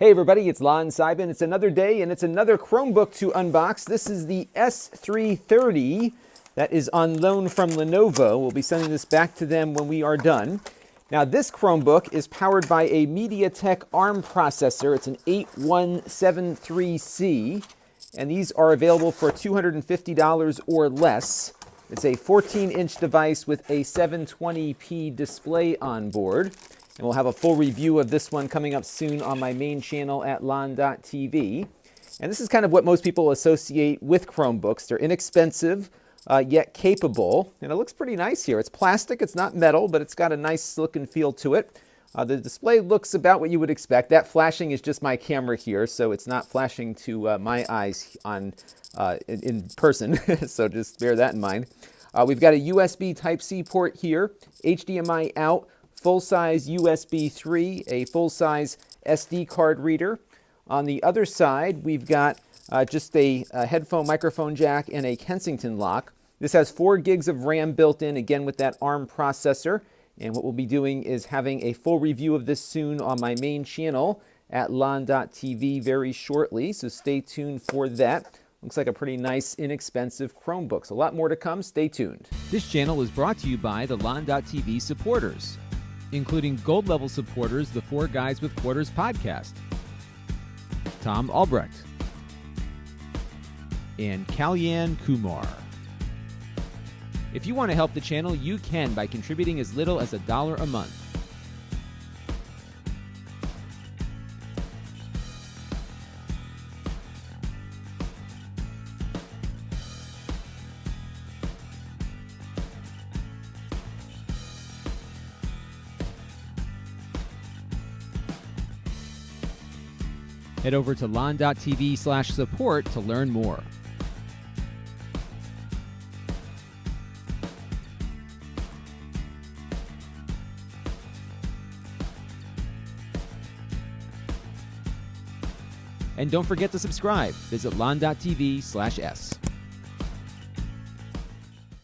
Hey everybody, it's Lon Seibin. It's another day and it's another Chromebook to unbox. This is the S330 that is on loan from Lenovo. We'll be sending this back to them when we are done. Now this Chromebook is powered by a MediaTek ARM processor. It's an 8173C, and these are available for $250 or less. It's a 14-inch device with a 720p display on board. And we'll have a full review of this one coming up soon on my main channel at lon.tv. And this is kind of what most people associate with Chromebooks. They're inexpensive, yet capable. And it looks pretty nice here. It's plastic, it's not metal, but it's got a nice look and feel to it. The display looks about what you would expect. That flashing is just my camera here, so it's not flashing to my eyes in person. So just bear that in mind. We've got a USB Type-C port here, HDMI out, full-size USB 3, a full-size SD card reader. On the other side, we've got just a headphone microphone jack and a Kensington lock. This has 4 gigs of RAM built in, again with that ARM processor. And what we'll be doing is having a full review of this soon on my main channel at lon.tv very shortly, so stay tuned for that. Looks like a pretty nice, inexpensive Chromebook. So a lot more to come. Stay tuned. This channel is brought to you by the lon.tv supporters, including gold-level supporters, the 4 Guys with Quarters podcast, Tom Albrecht, and Kalyan Kumar. If you want to help the channel, you can by contributing as little as $1 a month. Head over to lon.tv/support to learn more. And don't forget to subscribe. Visit lon.tv/s.